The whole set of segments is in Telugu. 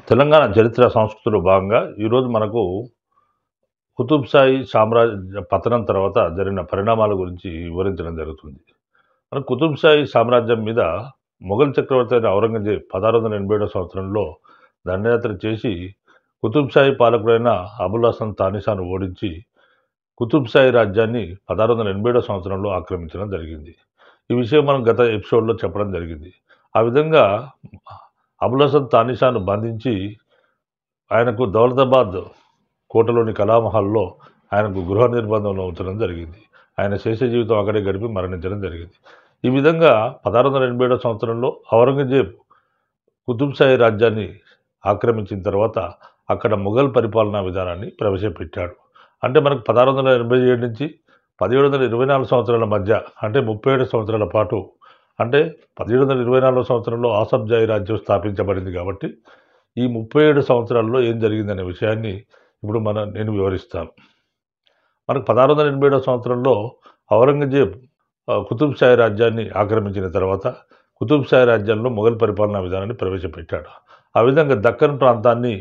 తెలంగాణ చరిత్ర సంస్కృతిలో భాగంగా ఈరోజు మనకు కుతుబ్ షాహీ సామ్రాజ్య పతనం తర్వాత జరిగిన పరిణామాల గురించి వివరించడం జరుగుతుంది. మన కుతుబ్ షాహీ సామ్రాజ్యం మీద మొఘల్ చక్రవర్తి అయిన ఔరంగజేబ్ 1687 సంవత్సరంలో దండయాత్ర చేసి కుతుబ్ షాహీ పాలకుడైన అబుల్ హసన్ తానిషాను ఓడించి కుతుబ్ షాహీ రాజ్యాన్ని 1687 సంవత్సరంలో ఆక్రమించడం జరిగింది. ఈ విషయం మనం గత ఎపిసోడ్లో చెప్పడం జరిగింది. ఆ విధంగా అబుల్ హసన్ తానిషాను బంధించి ఆయనకు దౌలతాబాద్ కోటలోని కళామహల్లో ఆయనకు గృహ నిర్బంధంలో ఉంచడం జరిగింది. ఆయన శేష జీవితం అక్కడే గడిపి మరణించడం జరిగింది. ఈ విధంగా 1687 సంవత్సరంలో ఔరంగజేబ్ కుతుబ్ షాహీ రాజ్యాన్ని ఆక్రమించిన తర్వాత అక్కడ మొఘల్ పరిపాలనా విధానాన్ని ప్రవేశపెట్టాడు. అంటే మనకు 1687 నుంచి 1724 సంవత్సరాల మధ్య అంటే 37 సంవత్సరాల పాటు అంటే 1724 సంవత్సరంలో ఆసఫ్ జాహీ రాజ్యం స్థాపించబడింది కాబట్టి ఈ 37 సంవత్సరాల్లో ఏం జరిగిందనే విషయాన్ని ఇప్పుడు నేను వివరిస్తాను. మనకు 1687 సంవత్సరంలో ఔరంగజేబ్ కుతుబ్ షాహీ రాజ్యాన్ని ఆక్రమించిన తర్వాత కుతుబ్ షాహీ రాజ్యంలో మొఘల్ పరిపాలనా విధానాన్ని ప్రవేశపెట్టాడు. ఆ విధంగా దక్కన్ ప్రాంతాన్ని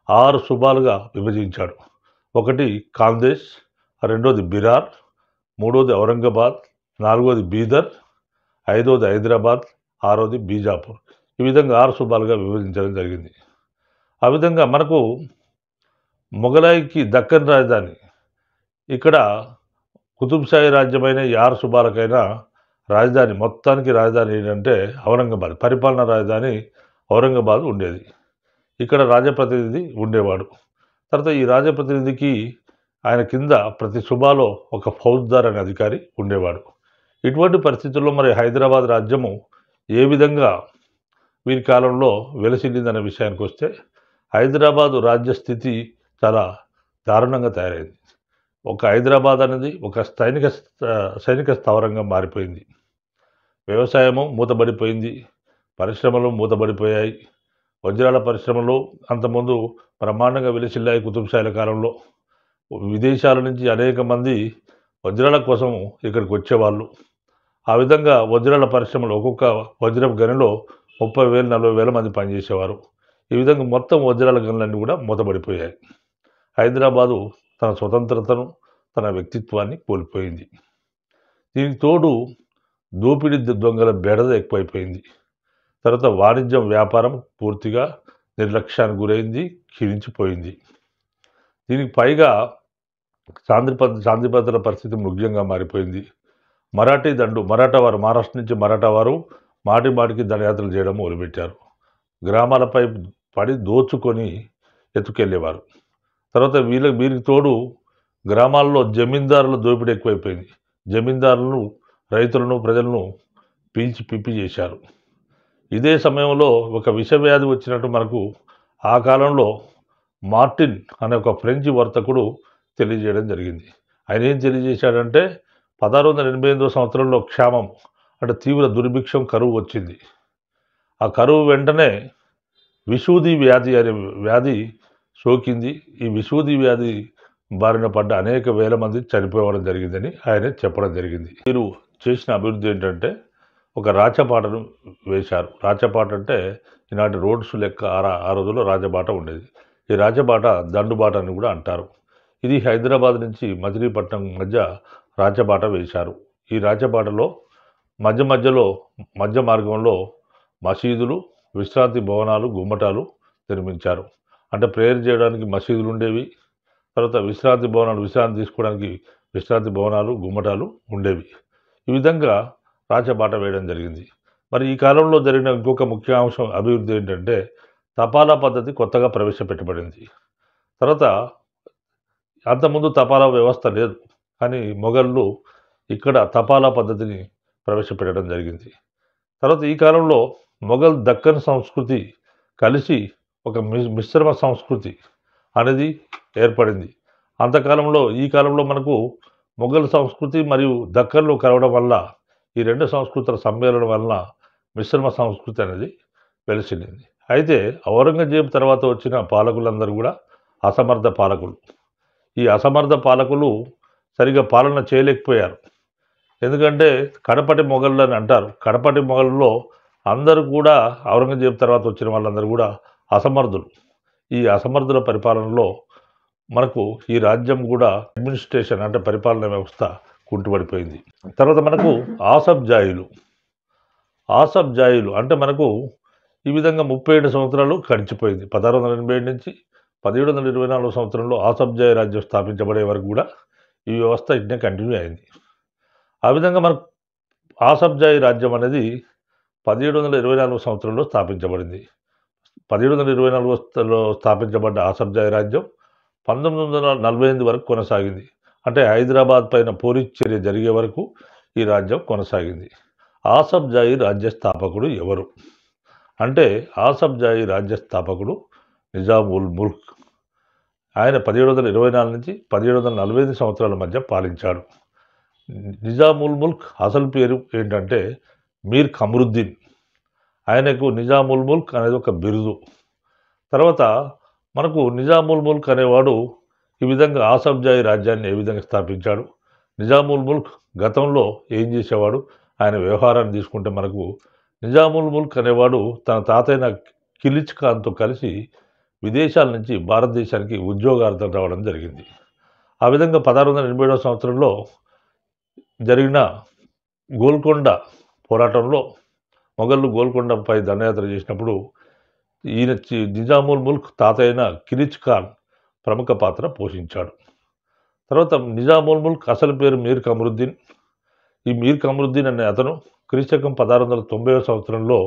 6 సుబాలుగా విభజించాడు. ఒకటి ఖాందేశ్, రెండోది బిరార్, మూడోది ఔరంగాబాద్, నాలుగోది బీదర్, ఐదోది హైదరాబాద్, ఆరోది బీజాపూర్. ఈ విధంగా 6 సుబాలుగా విభజించడం జరిగింది. ఆ విధంగా మనకు మొఘలాయికి దక్కన్ రాజధాని ఇక్కడ కుతుబ్ షాహీ రాజ్యమైన ఈ 6 సుబాలకైనా రాజధాని మొత్తానికి రాజధాని ఏంటంటే ఔరంగాబాద్. పరిపాలనా రాజధాని ఔరంగాబాద్ ఉండేది. ఇక్కడ రాజప్రతినిధి ఉండేవాడు. తర్వాత ఈ రాజప్రతినిధికి ఆయన కింద ప్రతి సుబాలో ఒక ఫౌజ్దార్ అనే అధికారి ఉండేవాడు. ఇటువంటి పరిస్థితుల్లో మరి హైదరాబాద్ రాజ్యము ఏ విధంగా వీరి కాలంలో వెలసిల్లిందనే విషయానికి వస్తే హైదరాబాదు రాజ్య స్థితి చాలా దారుణంగా తయారైంది. ఒక హైదరాబాద్ అనేది ఒక సైనిక స్థావరంగా మారిపోయింది. వ్యవసాయము మూతబడిపోయింది, పరిశ్రమలు మూతబడిపోయాయి. వజ్రాల పరిశ్రమలు అంతకుముందు బ్రహ్మాండంగా వెలిసిల్లాయి కుతుబ్ షాహీల కాలంలో. విదేశాల నుంచి అనేక మంది వజ్రాల కోసం ఇక్కడికి వచ్చేవాళ్ళు. ఆ విధంగా వజ్రాల పరిశ్రమలు ఒక్కొక్క వజ్రపు గనిలో 30,000 40,000 మంది పనిచేసేవారు. ఈ విధంగా మొత్తం వజ్రాల గనులన్నీ కూడా మూతబడిపోయాయి. హైదరాబాదు తన స్వతంత్రతను, తన వ్యక్తిత్వాన్ని కోల్పోయింది. దీనికి తోడు దోపిడీ దొంగల బెడద ఎక్కువైపోయింది. తర్వాత వాణిజ్యం వ్యాపారం పూర్తిగా నిర్లక్ష్యానికి గురైంది, క్షీణించిపోయింది. దీనికి పైగా శాంతి భద్రతల పరిస్థితి మృగ్యంగా మారిపోయింది. మరాఠా వారు మహారాష్ట్ర నుంచి మరాఠా వారు మాటికి దండయాత్రలు చేయడం మొదలుపెట్టారు. గ్రామాలపై పడి దోచుకొని ఎత్తుకెళ్ళేవారు. తర్వాత వీరికి తోడు గ్రామాల్లో జమీందారుల దోపిడీ ఎక్కువైపోయింది. జమీందారులను, రైతులను, ప్రజలను పీల్చి పిప్పి చేశారు. ఇదే సమయంలో ఒక విషవ్యాధి వచ్చినట్టు మనకు ఆ కాలంలో మార్టిన్ అనే ఒక ఫ్రెంచ్ వర్తకుడు తెలియజేయడం జరిగింది. ఆయన ఏం తెలియజేశాడంటే 1688 సంవత్సరంలో క్షామం అంటే తీవ్ర దుర్భిక్షం, కరువు వచ్చింది. ఆ కరువు వెంటనే విషూది వ్యాధి అనే వ్యాధి సోకింది. ఈ విషూది వ్యాధి బారిన పడ్డ అనేక వేల మంది చనిపోవడం జరిగిందని ఆయన చెప్పడం జరిగింది. వీరు చేసిన అభివృద్ధి ఏంటంటే ఒక రాచపాటను వేశారు. రాచపాట అంటే ఈనాటి రోడ్స్ లెక్క ఆ రోజుల్లో రాజబాట ఉండేది. ఈ రాజబాట దండుబాట అని కూడా అంటారు. ఇది హైదరాబాద్ నుంచి మచిలీపట్నం మధ్య రాచబాట వేశారు. ఈ రాచబాటలో మధ్య మార్గంలో మసీదులు, విశ్రాంతి భవనాలు, గుమ్మటాలు నిర్మించారు. అంటే ప్రేయర్ చేయడానికి మసీదులు ఉండేవి. తర్వాత విశ్రాంతి తీసుకోవడానికి విశ్రాంతి భవనాలు, గుమ్మటాలు ఉండేవి. ఈ విధంగా రాచబాట వేయడం జరిగింది. మరి ఈ కాలంలో జరిగిన ఇంకొక ముఖ్య అంశం అభివృద్ధి ఏంటంటే తపాలా పద్ధతి కొత్తగా ప్రవేశపెట్టబడింది. తర్వాత అంతకుముందు తపాలా వ్యవస్థ లేదు, కానీ మొఘళ్ళు ఇక్కడ తపాలా పద్ధతిని ప్రవేశపెట్టడం జరిగింది. తర్వాత ఈ కాలంలో మొఘల్ దక్కన్ సంస్కృతి కలిసి ఒక మిశ్రమ సంస్కృతి అనేది ఏర్పడింది. ఈ కాలంలో మనకు మొఘల్ సంస్కృతి మరియు దక్కన్లు కలవడం వల్ల ఈ రెండు సంస్కృతుల సమ్మేళనం వలన మిశ్రమ సంస్కృతి అనేది వెలిసింది. అయితే ఔరంగజేబు తర్వాత వచ్చిన పాలకులందరూ కూడా అసమర్థ పాలకులు. ఈ అసమర్థ పాలకులు సరిగా పాలన చేయలేకపోయారు. ఎందుకంటే కడపటి మొఘళ్ళు అని అంటారు. కడపటి మొఘల్లో అందరూ కూడా ఔరంగజేబు తర్వాత వచ్చిన వాళ్ళందరూ కూడా అసమర్థులు. ఈ అసమర్థుల పరిపాలనలో మనకు ఈ రాజ్యం కూడా అడ్మినిస్ట్రేషన్ అంటే పరిపాలన వ్యవస్థ కుంటుపడిపోయింది. తర్వాత మనకు ఆసబ్జాయిలు అంటే మనకు ఈ విధంగా 37 సంవత్సరాలు గడిచిపోయింది. 1687 నుంచి 1724 సంవత్సరంలో ఆసబ్జాయి రాజ్యం స్థాపించబడే వరకు కూడా ఈ వ్యవస్థ ఇట్నే కంటిన్యూ అయింది. ఆ విధంగా మనకు ఆసబ్జాయి రాజ్యం అనేది 1724 సంవత్సరంలో స్థాపించబడింది. 1724లో స్థాపించబడ్డ ఆసబ్జాయి రాజ్యం 1948 వరకు కొనసాగింది. అంటే హైదరాబాద్ పైన పోలీస్ చర్య జరిగే వరకు ఈ రాజ్యం కొనసాగింది. ఆసబ్జాయి రాజ్య స్థాపకుడు ఎవరు అంటే ఆసబ్జాయి రాజ్య స్థాపకుడు నిజాం ఉల్ ముల్క్. ఆయన 1724 నుంచి 1745 సంవత్సరాల మధ్య పాలించాడు. నిజాం ఉల్ ముల్క్ అసలు పేరు ఏంటంటే మీర్ కమరుద్దీన్. ఆయనకు నిజాం ఉల్ ముల్క్ అనేది ఒక బిరుదు. తర్వాత మనకు నిజాం ఉల్ ముల్క్ అనేవాడు ఈ విధంగా ఆసబ్జాయి రాజ్యాన్ని ఏ విధంగా స్థాపించాడు, నిజాం ఉల్ ముల్క్ గతంలో ఏం చేసేవాడు, ఆయన వ్యవహారాన్ని తీసుకుంటే మనకు నిజాం ఉల్ ముల్క్ అనేవాడు తన తాతైన కిలిచ్ ఖాన్తో కలిసి విదేశాల నుంచి భారతదేశానికి ఉద్యోగార్థం రావడం జరిగింది. ఆ విధంగా 1687 సంవత్సరంలో జరిగిన గోల్కొండ పోరాటంలో మొఘళ్ళు గోల్కొండపై దండయాత్ర చేసినప్పుడు ఈయన నిజాం ఉల్ ముల్క్ తాత అయిన కిలిచ్ ఖాన్ ప్రముఖ పాత్ర పోషించాడు. తర్వాత నిజాం ఉల్ ముల్క్ అసలు పేరు మీర్ కమరుద్దీన్. ఈ మీర్ కమరుద్దీన్ అనే అతను క్రీస్తకం 1690 సంవత్సరంలో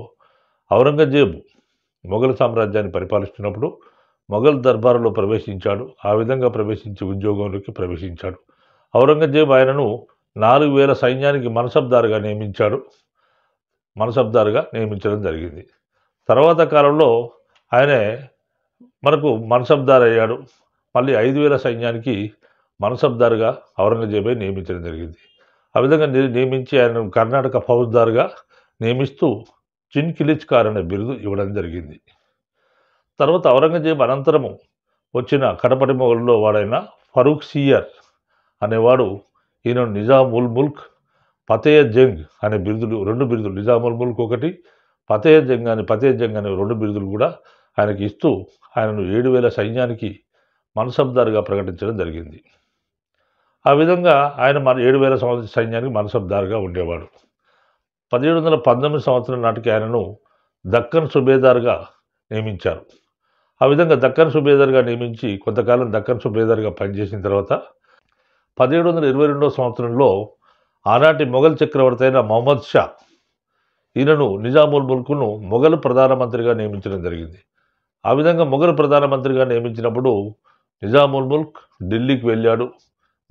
ఔరంగజేబు మొఘల్ సామ్రాజ్యాన్ని పరిపాలిస్తున్నప్పుడు మొఘల్ దర్బారులో ప్రవేశించాడు. ఆ విధంగా ప్రవేశించి ఉద్యోగంలోకి ప్రవేశించాడు. ఔరంగజేబు ఆయనను 4000 సైన్యానికి మనసబ్దారుగా నియమించడం జరిగింది. తర్వాత కాలంలో ఆయనే మనకు మనసబ్దార్ అయ్యాడు. మళ్ళీ 5000 సైన్యానికి మనసబ్దారుగా ఔరంగజేబే నియమించడం జరిగింది. ఆ విధంగా నియమించి ఆయనను కర్ణాటక ఫౌజ్దారుగా నియమిస్తూ చిన్ కిలిచ్ ఖాన్ అనే బిరుదు ఇవ్వడం జరిగింది. తర్వాత ఔరంగజేబు అనంతరము వచ్చిన కడపటి మొఘల్లో వాడైన ఫరూక్ సియర్ అనేవాడు ఈయన నిజాం ఉల్ ముల్క్ ఫతేహ్ జంగ్ అనే బిరుదులు, 2 బిరుదులు, నిజాం ఉల్ ముల్క్ ఒకటి, ఫతేహ్ జంగ్ అనే 2 బిరుదులు కూడా ఆయనకి ఇస్తూ ఆయనను 7000 సైన్యానికి మనసబ్దారుగా ప్రకటించడం జరిగింది. ఆ విధంగా ఆయన 7000 సైన్యానికి మనసబ్దారుగా ఉండేవాడు. 1719 సంవత్సరం నాటికి ఆయనను దక్కన్ సుబేదార్గా నియమించారు. ఆ విధంగా దక్కన్ సుబేదార్గా నియమించి కొంతకాలం దక్కన్ సుబేదార్గా పనిచేసిన తర్వాత 1722 సంవత్సరంలో ఆనాటి మొఘల్ చక్రవర్తి అయిన మహమ్మద్ షా ఈయనను నిజాం ఉల్ ముల్క్ను మొఘల్ ప్రధానమంత్రిగా నియమించడం జరిగింది. ఆ విధంగా మొఘల్ ప్రధానమంత్రిగా నియమించినప్పుడు నిజాం ఉల్ ముల్క్ ఢిల్లీకి వెళ్ళాడు.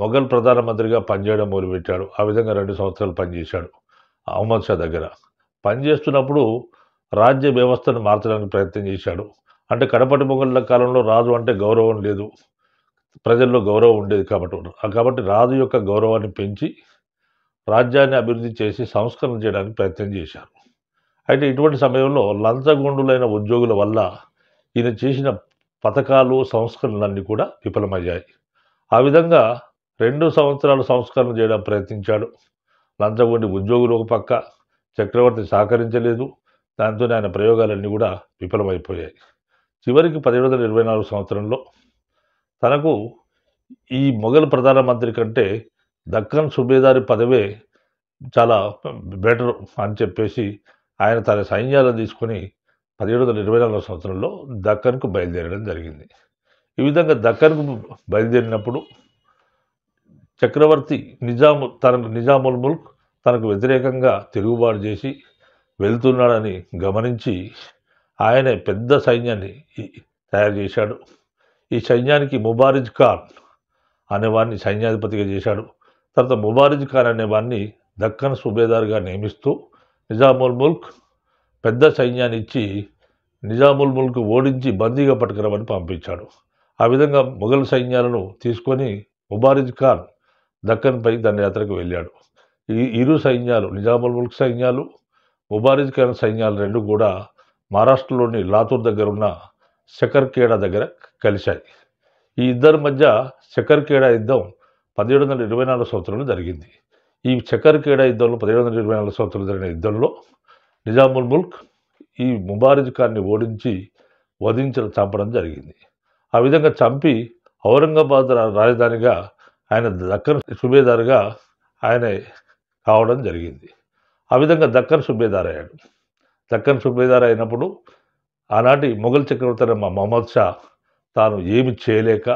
మొఘల్ ప్రధానమంత్రిగా పనిచేయడం మొదలుపెట్టాడు. ఆ విధంగా 2 సంవత్సరాలు పనిచేశాడు అహ్మద్ షా దగ్గర. పనిచేస్తున్నప్పుడు రాజ్య వ్యవస్థను మార్చడానికి ప్రయత్నం చేశాడు. అంటే కడపటి మొఘళ్ళ కాలంలో రాజు అంటే గౌరవం లేదు, ప్రజల్లో గౌరవం ఉండేది. కాబట్టి రాజు యొక్క గౌరవాన్ని పెంచి రాజ్యాన్ని అభివృద్ధి చేసి సంస్కరణ చేయడానికి ప్రయత్నం చేశారు. అయితే ఇటువంటి సమయంలో లంచగొండులైన ఉద్యోగుల వల్ల ఈయన చేసిన పథకాలు సంస్కరణలన్నీ కూడా విఫలమయ్యాయి. ఆ విధంగా 2 సంవత్సరాలు సంస్కరణ చేయడం ప్రయత్నించాడు. లంచగొండి ఉద్యోగులు ఒక పక్క, చక్రవర్తి సహకరించలేదు. దాంతో ఆయన ప్రయోగాలన్నీ కూడా విఫలమైపోయాయి. చివరికి 1724 సంవత్సరంలో తనకు ఈ మొఘల్ ప్రధానమంత్రి కంటే దక్కన్ సుబేదారి పదవే చాలా బెటర్ అని చెప్పేసి ఆయన తన సైన్యాలను తీసుకొని 1724 సంవత్సరంలో దక్కన్కు బయలుదేరడం జరిగింది. ఈ విధంగా దక్కన్కు బయలుదేరినప్పుడు చక్రవర్తి నిజాం ఉల్ ముల్క్ తనకు వ్యతిరేకంగా తిరుగుబాటు చేసి వెళ్తున్నాడని గమనించి ఆయనే పెద్ద సైన్యాన్ని తయారు చేశాడు. ఈ సైన్యానికి ముబారిజ్ ఖాన్ అనేవాడిని సైన్యాధిపతిగా చేశాడు. తర్వాత ముబారిజ్ ఖాన్ అనేవాడిని దక్కన్ సుబేదార్గా నియమిస్తూ నిజాం ఉల్ ముల్క్ పెద్ద సైన్యాన్ని ఇచ్చి నిజాం ఉల్ ముల్క్ ఓడించి బందీగా పట్టుకురమని పంపించాడు. ఆ విధంగా మొఘల్ సైన్యాలను తీసుకొని ముబారిజ్ ఖాన్ దక్కన్పై దండయాత్రకు వెళ్ళాడు. ఈ ఇరు సైన్యాలు, నిజాం ఉల్ ముల్క్ సైన్యాలు, ముబారిజ్ ఖాన్ సైన్యాలు 2 కూడా మహారాష్ట్రలోని లాతూర్ దగ్గర ఉన్న శకర్ఖేడా దగ్గర కలిశాయి. ఈ ఇద్దరి మధ్య శకర్ఖేడా యుద్ధం 1724 సంవత్సరంలో జరిగింది. ఈ శకర్ఖేడా యుద్ధంలో 1724 సంవత్సరంలో జరిగిన యుద్ధంలో నిజాం ఉల్ ముల్క్ ఈ ముబారిజ్ ఖాన్ని ఓడించి చంపడం జరిగింది. ఆ విధంగా చంపి ఔరంగాబాద్ రాజధానిగా ఆయన దక్కన్ సుబేదార్గా ఆయన కావడం జరిగింది. ఆ విధంగా దక్కన్ సుబేదార్ అయ్యాడు. దక్కన్ సుబేదార్ అయినప్పుడు ఆనాటి మొఘల్ చక్రవర్తి అయిన మహమ్మద్ షా తాను ఏమి చేయలేక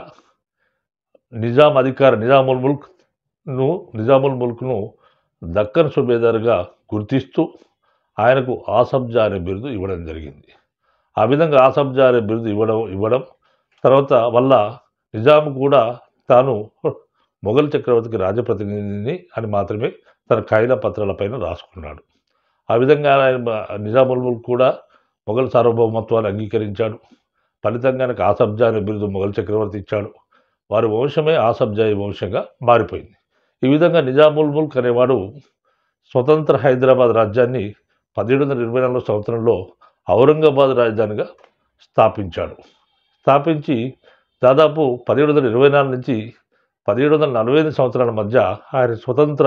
నిజాముల్ ముల్క్ను దక్కన్ సుబేదార్గా గుర్తిస్తూ ఆయనకు ఆసబ్జా అనే బిరుదు ఇవ్వడం జరిగింది. ఆ విధంగా ఆసబ్జా అనే బిరుదు ఇవ్వడం తర్వాత వల్ల నిజాం కూడా తాను మొఘల్ చక్రవర్తికి రాజప్రతినిధిని అని మాత్రమే తన ఖైలా పత్రాలపైన రాసుకున్నాడు. ఆ విధంగా నిజాముల్ ముల్క్ కూడా మొఘల్ సార్వభౌమత్వాన్ని అంగీకరించాడు. ఫలితంగా ఆయనకు ఆసబ్జా అనే బిరుదు మొఘల్ చక్రవర్తి ఇచ్చాడు. వారి వంశమే ఆసబ్జాయి వంశంగా మారిపోయింది. ఈ విధంగా నిజాముల్ ముల్క్ అనేవాడు స్వతంత్ర హైదరాబాద్ రాజ్యాన్ని 1724 సంవత్సరంలో ఔరంగాబాద్ రాజధానిగా స్థాపించి దాదాపు 1724 నుంచి 1745 సంవత్సరాల మధ్య ఆయన స్వతంత్ర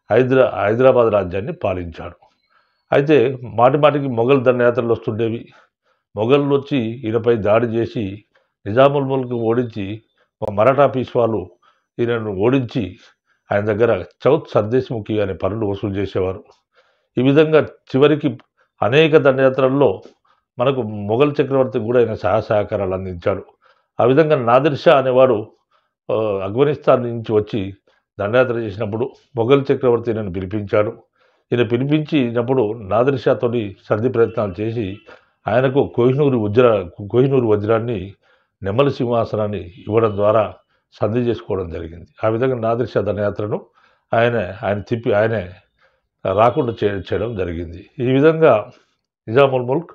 హైదరాబాద్ రాజ్యాన్ని పాలించాడు. అయితే మాటిమాటికి మొఘల్ దండయాత్రలు వస్తుండేవి. మొఘళ్ళు వచ్చి ఈయనపై దాడి చేసి నిజాముల్ ముల్క్ ఓడించి మరాఠా పీష్వాలు ఈయనను ఓడించి ఆయన దగ్గర చౌత్ సర్దేశ్ముఖి అనే పనులు వసూలు చేసేవారు. ఈ విధంగా చివరికి అనేక దండయాత్రల్లో మనకు మొఘల్ చక్రవర్తికి కూడా ఆయన సహాయకారాలు అందించాడు. ఆ విధంగా నాదిర్ షా అనేవాడు ఆఫ్ఘనిస్తాన్ నుంచి వచ్చి దండయాత్ర చేసినప్పుడు మొఘల్ చక్రవర్తి ఈయనను పిలిపించాడు. ఈయన పిలిపించినప్పుడు నాదిర్ షాతోని సర్ది ప్రయత్నాలు చేసి ఆయనకు కోహినూరు వజ్రాన్ని నెమలి సింహాసనాన్ని ఇవ్వడం ద్వారా సంధి చేసుకోవడం జరిగింది. ఆ విధంగా నాదిర్ షా దండయాత్రను ఆయనే రాకుండా చేయడం జరిగింది. ఈ విధంగా నిజాముల్ ముల్క్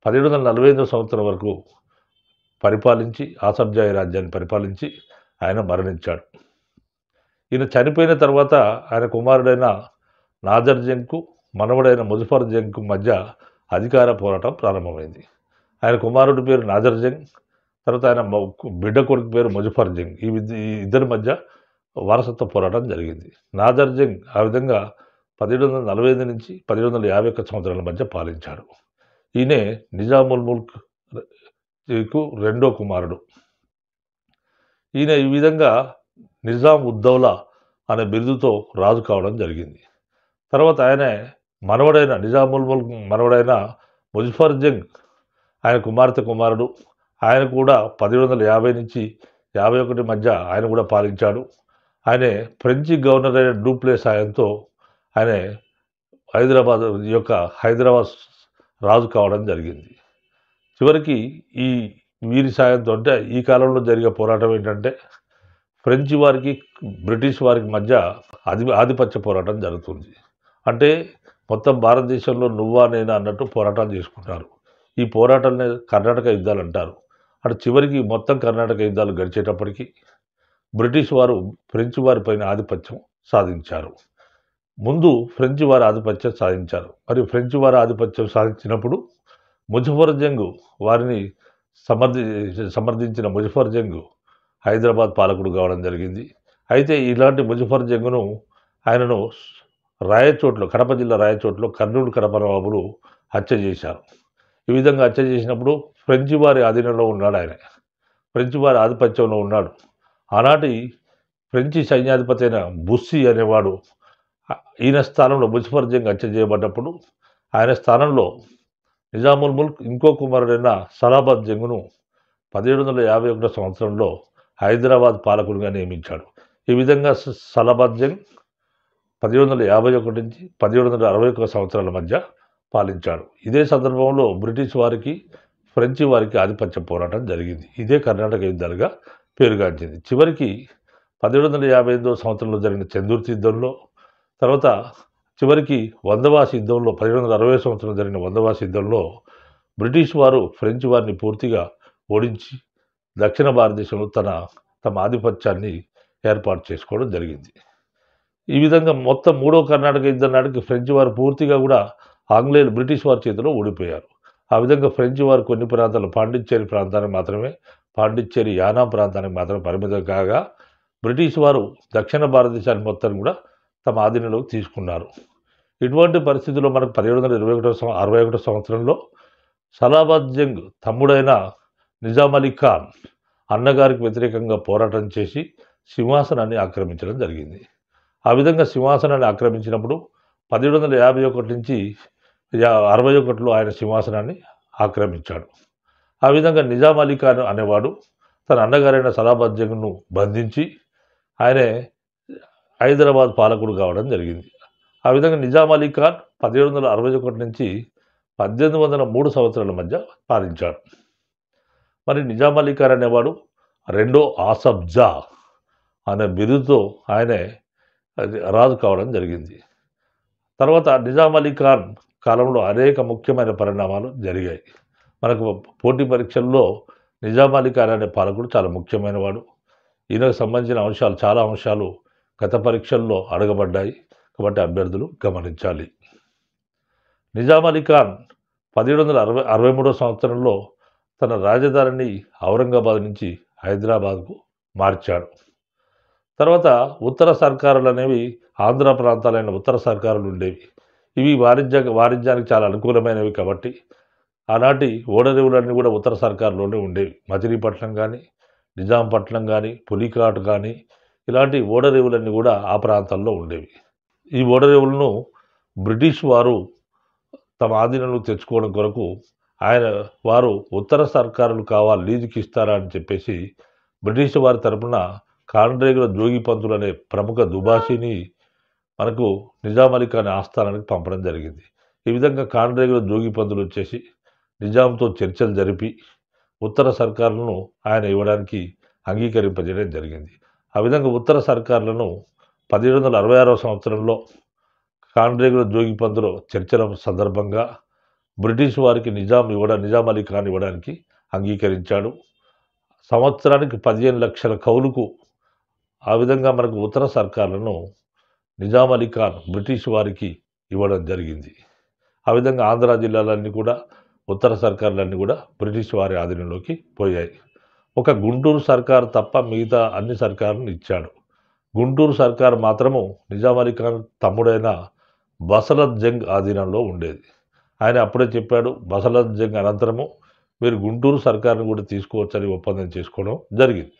1745 సంవత్సరం వరకు పరిపాలించి ఆసబ్జాయి రాజ్యాన్ని పరిపాలించి ఆయన మరణించాడు. ఈయన చనిపోయిన తర్వాత ఆయన కుమారుడైన నాజర్ జంగ్కు మనవడైన ముజఫర్ జంగ్కు మధ్య అధికార పోరాటం ప్రారంభమైంది. ఆయన కుమారుడి పేరు నాజర్ జంగ్, తర్వాత ఆయన బిడ్డ కొడుకు పేరు ముజఫర్ జంగ్. ఈ ఇద్దరి మధ్య వారసత్వ పోరాటం జరిగింది. నాజర్ జంగ్ ఆ విధంగా 1745 నుంచి 1751 సంవత్సరాల మధ్య పాలించాడు. ఈయనే నిజాముల్ ముల్క్కు రెండో కుమారుడు. ఈయన ఈ విధంగా నిజాం ఉద్దౌలా అనే బిరుదుతో రాజు కావడం జరిగింది. తర్వాత ఆయన నిజాముల్ ముల్క్ మనవడైన ముజఫర్ జంగ్ ఆయన కుమారుడు. ఆయన కూడా 1750 నుంచి 51 మధ్య ఆయన కూడా పాలించాడు. ఆయనే ఫ్రెంచి గవర్నర్ అయిన డూప్లే సాయంతో ఆయన హైదరాబాద్ రాజు కావడం జరిగింది. చివరికి వీరి సాయంతో అంటే ఈ కాలంలో జరిగే పోరాటం ఏంటంటే ఫ్రెంచి వారికి బ్రిటిష్ వారికి మధ్య ఆధిపత్య పోరాటం జరుగుతుంది. అంటే మొత్తం భారతదేశంలో నువ్వా నేనా అన్నట్టు పోరాటాలు చేసుకుంటారు. ఈ పోరాటాలనే కర్ణాటక యుద్ధాలు అంటారు. అటు చివరికి మొత్తం కర్ణాటక యుద్ధాలు గడిచేటప్పటికి బ్రిటిష్ వారు ఫ్రెంచి వారి పైన ఆధిపత్యం సాధించారు. ముందు ఫ్రెంచి వారి ఆధిపత్యం సాధించారు. మరి ఫ్రెంచి వారి ఆధిపత్యం సాధించినప్పుడు ముజఫర్ జంగ్ వారిని సమర్థించిన ముజఫర్ జంగ్ హైదరాబాద్ పాలకుడు కావడం జరిగింది. అయితే ఇలాంటి ముజఫర్ జంగ్ను ఆయనను కడప జిల్లా రాయచోట్లో కర్నూలు కడప నవాబులు హత్య చేశారు. ఈ విధంగా హత్య చేసినప్పుడు ఫ్రెంచి వారి ఆధీనంలో ఉన్నాడు. ఆయన ఫ్రెంచి వారి ఆధిపత్యంలో ఉన్నాడు. ఆనాటి ఫ్రెంచి సైన్యాధిపతి అయిన బుస్సీ అనేవాడు ఈయన స్థానంలో ముజఫర్ జంగ్ హత్య చేయబడ్డప్పుడు ఆయన స్థానంలో నిజాముల్ ముల్క్ ఇంకో కుమారుడైన సలాబత్ జంగ్ను 1751 సంవత్సరంలో హైదరాబాద్ పాలకుడిగా నియమించాడు. ఈ విధంగా సలాబత్ జంగ్ 1751 నుంచి 1761 సంవత్సరాల మధ్య పాలించాడు. ఇదే సందర్భంలో బ్రిటిష్ వారికి ఫ్రెంచి వారికి ఆధిపత్య పోరాటం జరిగింది. ఇదే కర్ణాటక యుద్ధాలుగా పేరుగాంచింది. చివరికి 1758 సంవత్సరంలో జరిగిన చందుర్తి యుద్ధంలో, తర్వాత చివరికి వందవాసి యుద్ధంలో 1760 సంవత్సరంలో జరిగిన వందవాసి యుద్ధంలో బ్రిటిష్ వారు ఫ్రెంచి వారిని పూర్తిగా ఓడించి దక్షిణ భారతదేశంలో తమ ఆధిపత్యాన్ని ఏర్పాటు చేసుకోవడం జరిగింది. ఈ విధంగా మొత్తం మూడో కర్ణాటక యుద్ధం నాటికి ఫ్రెంచి వారు పూర్తిగా కూడా ఆంగ్లేయులు బ్రిటిష్ వారి చేతిలో ఓడిపోయారు. ఆ విధంగా ఫ్రెంచి వారు కొన్ని ప్రాంతాలు పాండిచ్చేరి యానాం ప్రాంతానికి మాత్రమే పరిమితం కాగా బ్రిటిష్ వారు దక్షిణ భారతదేశాన్ని మొత్తం కూడా తమ ఆధీనంలోకి తీసుకున్నారు. ఇటువంటి పరిస్థితుల్లో మనకు 1761 సంవత్సరంలో సలాబత్ జంగ్ తమ్ముడైన నిజాం అలీ ఖాన్ అన్నగారికి వ్యతిరేకంగా పోరాటం చేసి సింహాసనాన్ని ఆక్రమించడం జరిగింది. ఆ విధంగా సింహాసనాన్ని ఆక్రమించినప్పుడు 1751 నుంచి 61లో ఆయన సింహాసనాన్ని ఆక్రమించాడు. ఆ విధంగా నిజాం అలీ ఖాన్ అనేవాడు తన అన్నగారైన సలాబత్ జంగ్ను బంధించి ఆయనే హైదరాబాద్ పాలకుడు కావడం జరిగింది. ఆ విధంగా నిజాం అలీ ఖాన్ 1761 నుంచి 1803 సంవత్సరాల మధ్య పాలించాడు. మరి నిజాం అలీ ఖాన్ అనేవాడు రెండో ఆసఫ్ జా అనే బిరుదుతో ఆయనే రాజు కావడం జరిగింది. తర్వాత నిజాం అలీ ఖాన్ కాలంలో అనేక ముఖ్యమైన పరిణామాలు జరిగాయి. మనకు పోటీ పరీక్షల్లో నిజాం అలీ ఖాన్ అనే పాలకుడు చాలా ముఖ్యమైన వాడు. ఈయనకు సంబంధించిన చాలా అంశాలు గత పరీక్షల్లో అడగబడ్డాయి కాబట్టి అభ్యర్థులు గమనించాలి. నిజాం అలీ ఖాన్ 1763 సంవత్సరంలో తన రాజధానిని ఔరంగాబాద్ నుంచి హైదరాబాద్కు మార్చాడు. తర్వాత ఉత్తర సర్కారులు అనేవి ఆంధ్ర ప్రాంతాలైన ఉత్తర సర్కారులు ఉండేవి. ఇవి వాణిజ్యానికి చాలా అనుకూలమైనవి కాబట్టి ఆనాటి ఓడరేవులన్నీ కూడా ఉత్తర సర్కారులోనే ఉండేవి. మచిలీపట్నం కానీ, నిజాంపట్నం కానీ, పులికాట్ కానీ ఇలాంటి ఓడరేవులన్నీ కూడా ఆ ప్రాంతాల్లో ఉండేవి. ఈ ఓడరేవులను బ్రిటిష్ వారు తమ ఆధీనంలో తెచ్చుకోవడం కొరకు వారు ఉత్తర సర్కారులు కావాలి లీజుకి ఇస్తారా అని చెప్పేసి బ్రిటిష్ వారి తరపున కాండ్రేగుల జోగి పంతులు అనే ప్రముఖ దుబాషిని మనకు నిజాం అలీ ఖాన్ ఆస్థానానికి పంపడం జరిగింది. ఈ విధంగా కాండ్రేగుల జోగి పంతులు వచ్చేసి నిజాంతో చర్చలు జరిపి ఉత్తర సర్కారులను ఆయన ఇవ్వడానికి అంగీకరింపజేయడం జరిగింది. ఆ విధంగా ఉత్తర సర్కారులను 1766 సంవత్సరంలో కాండ్రేగుల జోగి పంతులు చర్చల సందర్భంగా బ్రిటిష్ వారికి నిజాం అలీ ఖాన్ ఇవ్వడానికి అంగీకరించాడు. సంవత్సరానికి 15 లక్షల కౌలుకు ఆ విధంగా మనకు ఉత్తర సర్కారులను నిజాం అలీ ఖాన్ బ్రిటిష్ వారికి ఇవ్వడం జరిగింది. ఆ విధంగా ఆంధ్ర జిల్లాలన్నీ కూడా ఉత్తర సర్కారులన్నీ కూడా బ్రిటిష్ వారి ఆధీనంలోకి పోయాయి. ఒక గుంటూరు సర్కారు తప్ప మిగతా అన్ని సర్కారులను ఇచ్చాడు. గుంటూరు సర్కారు మాత్రము నిజాం అలీ ఖాన్ తమ్ముడైన బసలత్ జంగ్ ఆధీనంలో ఉండేది. ఆయన అప్పుడే చెప్పాడు, బసలత్ జంగ్ అనంతరము మీరు గుంటూరు సర్కారును కూడా తీసుకోవచ్చని ఒప్పందం చేసుకోవడం జరిగింది.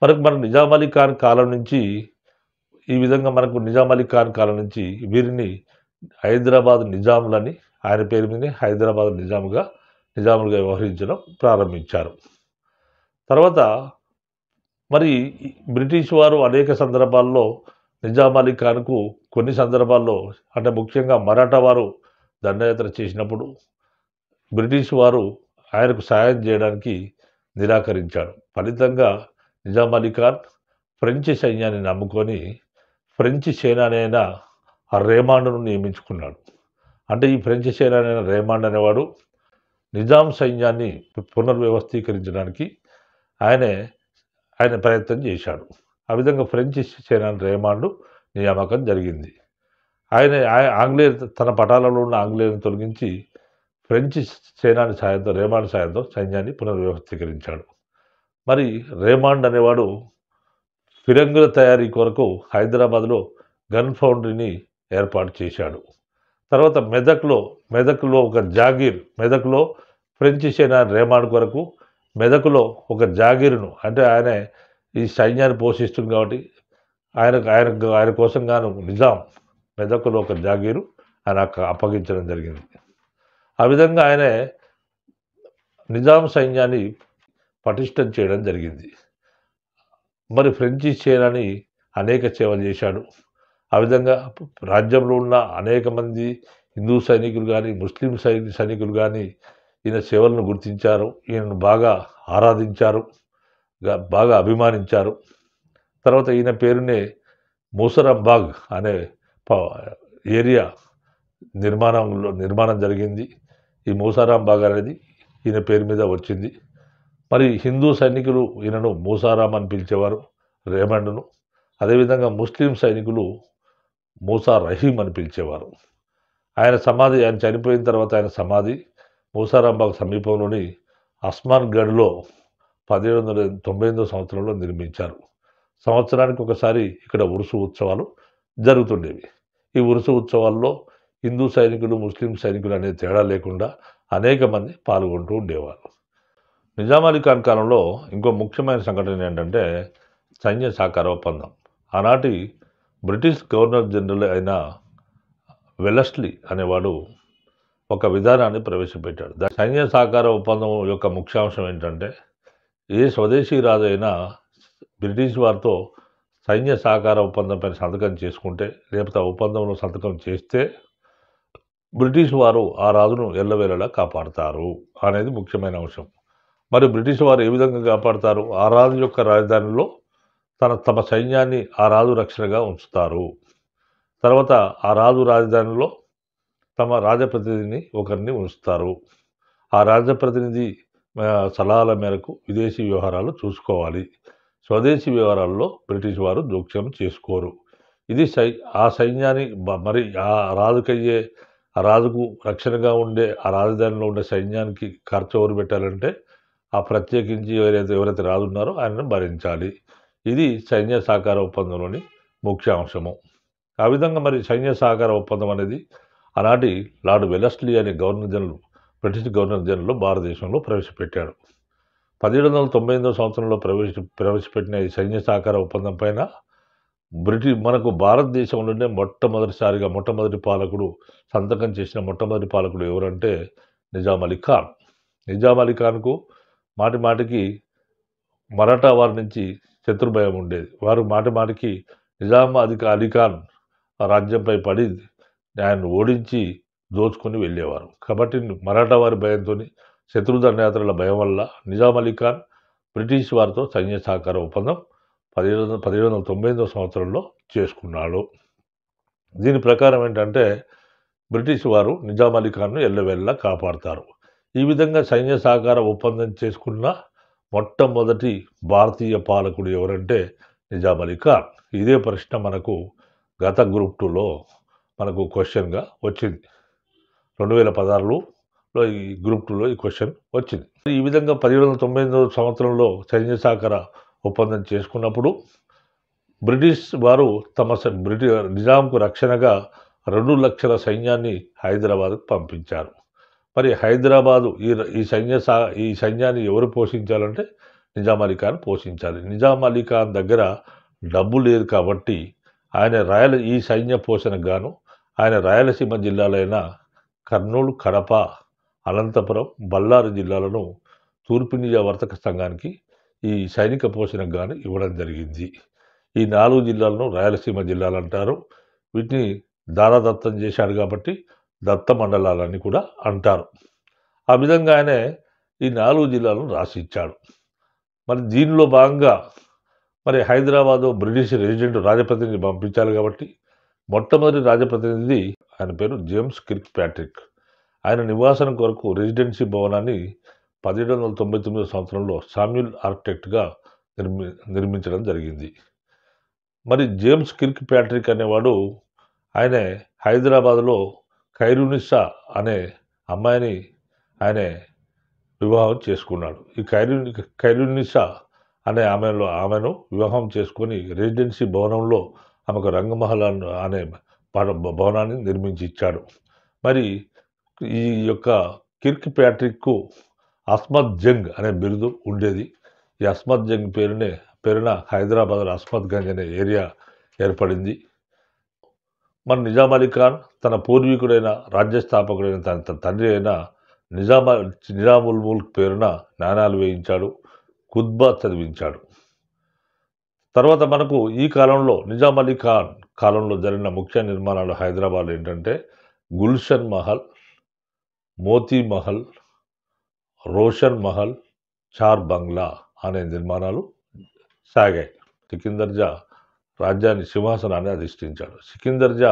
మనకు నిజాం అలీ ఖాన్ కాలం నుంచి ఈ విధంగా నిజాం అలీ ఖాన్ కాలం నుంచి వీరిని హైదరాబాద్ నిజాములని ఆయన పేరు మీద హైదరాబాద్ నిజాములుగా వ్యవహరించడం ప్రారంభించారు. తర్వాత బ్రిటిష్ వారు అనేక సందర్భాల్లో నిజాం అలీ ఖాన్కు కొన్ని సందర్భాల్లో అంటే ముఖ్యంగా మరాఠా వారు దండయాత్ర చేసినప్పుడు బ్రిటిష్ వారు ఆయనకు సాయం చేయడానికి నిరాకరించాడు. ఫలితంగా నిజాం అలీ ఖాన్ ఫ్రెంచ్ సైన్యాన్ని నమ్ముకొని ఫ్రెంచ్ సేనాని అయిన రేమాండ్ను నియమించుకున్నాడు. అంటే ఈ ఫ్రెంచ్ సేనాని అయిన రేమాండ్ అనేవాడు నిజాం సైన్యాన్ని పునర్వ్యవస్థీకరించడానికి ఆయన ప్రయత్నం చేశాడు. ఆ విధంగా ఫ్రెంచ్ సేనాని రేమాండ్ నియామకం జరిగింది. తన పటాలలో ఉన్న ఆంగ్లేయులను తొలగించి ఫ్రెంచ్ సేనాని సాయంతో రేమాండ్ సాయంతో సైన్యాన్ని పునర్వ్యవస్థీకరించాడు. రేమాండ్ అనేవాడు ఫిరంగుల తయారీ కొరకు హైదరాబాద్లో గన్ ఫౌండరీని ఏర్పాటు చేశాడు. తర్వాత మెదక్లో ఒక జాగీర్ మెదక్లో ఫ్రెంచ్ సేనాని రేమాండ్ కొరకు మెదక్లో ఒక జాగీరును అంటే ఆయన ఈ సైన్యాన్ని పోషిస్తుంది కాబట్టి ఆయన కోసం గాను నిజాం మెదక్లో ఒక జాగీరు ఆయన అప్పగించడం జరిగింది. ఆ విధంగా ఆయన నిజాం సైన్యాన్ని పటిష్టం చేయడం జరిగింది. ఫ్రెంచి సేనాని అనేక సేవలు చేశాడు. ఆ విధంగా రాజ్యంలో ఉన్న అనేక మంది హిందూ సైనికులు కానీ ముస్లిం సైనికులు కానీ ఈయన సేవలను గుర్తించారు, ఈయనను బాగా ఆరాధించారు, బాగా అభిమానించారు. తర్వాత ఈయన పేరునే మూసరాంబాగ్ అనే ఏరియా నిర్మాణం జరిగింది. ఈ మూసారాంబాగ్ అనేది ఈయన పేరు మీద వచ్చింది. హిందూ సైనికులు ఈయనను మూసారాం అని పిలిచేవారు రేమండ్ను. అదేవిధంగా ముస్లిం సైనికులు మూసా రహీం అని పిలిచేవారు. ఆయన చనిపోయిన తర్వాత ఆయన సమాధి మూసారాంబాగ్ సమీపంలోని అస్మాన్గఢ్లో 1798 సంవత్సరంలో నిర్మించారు. సంవత్సరానికి ఒకసారి ఇక్కడ ఉరుసు ఉత్సవాలు జరుగుతుండేవి. ఈ ఉరుసు ఉత్సవాల్లో హిందూ సైనికులు ముస్లిం సైనికులు అనే తేడా లేకుండా అనేక మంది పాల్గొంటూ ఉండేవారు. నిజాం అలీ ఖాన్ కాలంలో ఇంకో ముఖ్యమైన సంఘటన ఏంటంటే సైన్య సహకార ఒప్పందం. ఆనాటి బ్రిటిష్ గవర్నర్ జనరల్ అయిన వెలస్లీ అనేవాడు ఒక విధానాన్ని ప్రవేశపెట్టాడు. సైన్య సహకార ఒప్పందం యొక్క ముఖ్యాంశం ఏంటంటే ఏ స్వదేశీ రాజు అయినా బ్రిటిష్ వారితో సైన్య సహకార ఒప్పందం పైన సంతకం చేసుకుంటే, లేకపోతే ఆ ఒప్పందంలో సంతకం చేస్తే బ్రిటిష్ వారు ఆ రాజును ఎల్లవేళలా కాపాడుతారు అనేది ముఖ్యమైన అంశం. మరి బ్రిటిష్ వారు ఏ విధంగా కాపాడుతారు? ఆ రాజు యొక్క రాజధానిలో తమ సైన్యాన్ని ఆ రాజు రక్షణగా ఉంచుతారు. తర్వాత ఆ రాజు రాజధానిలో తమ రాజప్రతినిధిని ఒకరిని ఉంచుతారు. ఆ రాజప్రతినిధి సలహాల మేరకు విదేశీ వ్యవహారాలు చూసుకోవాలి. స్వదేశీ వ్యవహారాల్లో బ్రిటిష్ వారు జోక్యం చేసుకోరు. ఇది ఆ సైన్యాన్ని మరి ఆ రాజుకు రక్షణగా ఉండే ఆ రాజధానిలో ఉండే సైన్యానికి ఖర్చు ఎవరు పెట్టాలంటే ఆ ప్రత్యేకించి ఎవరైతే రాజు ఉన్నారో ఆయనను భరించాలి. ఇది సైన్య సహకార ఒప్పందంలోని ముఖ్య అంశము. ఆ విధంగా మరి సైన్య సహకార ఒప్పందం అనేది ఆనాటి లార్డ్ వెలస్లీ అనే బ్రిటిష్ గవర్నర్ జనరల్ భారతదేశంలో ప్రవేశపెట్టాడు. 1798 సంవత్సరంలో ప్రవేశపెట్టిన ఈ సైన్య సహకార ఒప్పందం పైన మనకు భారతదేశంలోనే మొట్టమొదటి పాలకుడు సంతకం చేసిన మొట్టమొదటి పాలకుడు ఎవరంటే నిజాం అలీ ఖాన్. నిజాం అలీ ఖాన్కు మాటికి మరాఠా వారి నుంచి శత్రుభయం ఉండేది. వారు మాటికి అలీ ఖాన్ రాజ్యంపై పడి ఆయన్ని ఓడించి దోచుకొని వెళ్ళేవారు. కాబట్టి మరాఠా వారి భయంతో శత్రు దండయాత్రల భయం వల్ల నిజాం అలీ ఖాన్ బ్రిటిష్ వారితో సైన్య సహకార ఒప్పందం 1798 సంవత్సరంలో చేసుకున్నాడు. దీని ప్రకారం ఏంటంటే బ్రిటిష్ వారు నిజాం అలీ ఖాన్ను ఎల్లవేళలా కాపాడుతారు. ఈ విధంగా సైన్య సహకార ఒప్పందం చేసుకున్న మొట్టమొదటి భారతీయ పాలకుడు ఎవరంటే నిజాం అలీ ఖాన్. ఇదే ప్రశ్న మనకు గత గ్రూప్ 2లో మనకు క్వశ్చన్గా వచ్చింది. 2016లో ఈ గ్రూప్ 2లో ఈ క్వశ్చన్ వచ్చింది. ఈ విధంగా 1798 సంవత్సరంలో సైన్య సహకార ఒప్పందం చేసుకున్నప్పుడు బ్రిటిష్ వారు నిజాంకు రక్షణగా 2 లక్షల సైన్యాన్ని హైదరాబాద్కు పంపించారు. మరి హైదరాబాదు ఈ సైన్యాన్ని ఎవరు పోషించాలంటే నిజాం అలీ ఖాన్ పోషించాలి. నిజాం అలీ ఖాన్ దగ్గర డబ్బు లేదు కాబట్టి ఈ సైన్య పోషణకు గాను ఆయన రాయలసీమ జిల్లాలైన కర్నూలు, కడప, అనంతపురం, బళ్ళారి జిల్లాలను తూర్పు ఇండియా వర్తక సంఘానికి ఈ సైనిక పోషణకు గాను ఇవ్వడం జరిగింది. ఈ 4 జిల్లాలను రాయలసీమ జిల్లాలు అంటారు. వీటిని దారాదత్తం చేశాడు కాబట్టి దత్త మండలాలని కూడా అంటారు. ఆ విధంగా ఆయనే ఈ 4 జిల్లాలను రాసిచ్చాడు. మరి దీనిలో భాగంగా మరి హైదరాబాదు బ్రిటిష్ రెసిడెంట్ రాజప్రతినిధి పంపించాలి కాబట్టి మొట్టమొదటి రాజప్రతినిధి ఆయన పేరు జేమ్స్ కిర్క్ ప్యాట్రిక్. ఆయన నివాసం కొరకు రెసిడెన్సీ భవనాన్ని 1799 సంవత్సరంలో శామ్యూల్ ఆర్కిటెక్ట్గా నిర్మించడం జరిగింది. మరి జేమ్స్ కిర్క్ ప్యాట్రిక్ అనేవాడు ఆయనే హైదరాబాద్లో ఖైరునిస్సా అనే అమ్మాయిని ఆయన వివాహం చేసుకున్నాడు. ఈ ఖైరునిస్సా అనే ఆమెను వివాహం చేసుకొని రెసిడెన్సీ భవనంలో ఆమెకు రంగమహల్ అనే భవనాన్ని నిర్మించి ఇచ్చాడు. మరి ఈ యొక్క కిర్క్ ప్యాట్రిక్కు అస్మద్ జంగ్ అనే బిరుదు ఉండేది. ఈ అస్మద్ జంగ్ పేరున హైదరాబాద్లో అస్మద్ గంజ్ అనే ఏరియా ఏర్పడింది. మరి నిజాం అలీ ఖాన్ తన పూర్వీకుడైన రాజ్యస్థాపకుడైన తన తండ్రి అయిన నిజాముల్ ముల్క్ పేరున నాణాలు వేయించాడు, ఖుత్బా చదివించాడు. తర్వాత మనకు ఈ కాలంలో నిజాం అలీ ఖాన్ కాలంలో జరిగిన ముఖ్య నిర్మాణాలు హైదరాబాద్ ఏంటంటే గుల్షన్ మహల్, మోతీ మహల్, రోషన్ మహల్, చార్ బంగ్లా అనే నిర్మాణాలు సాగాయి. సికిందర్ జా రాజ్యాన్ని సింహాసనాన్ని అధిష్ఠించాడు. సికిందర్ జా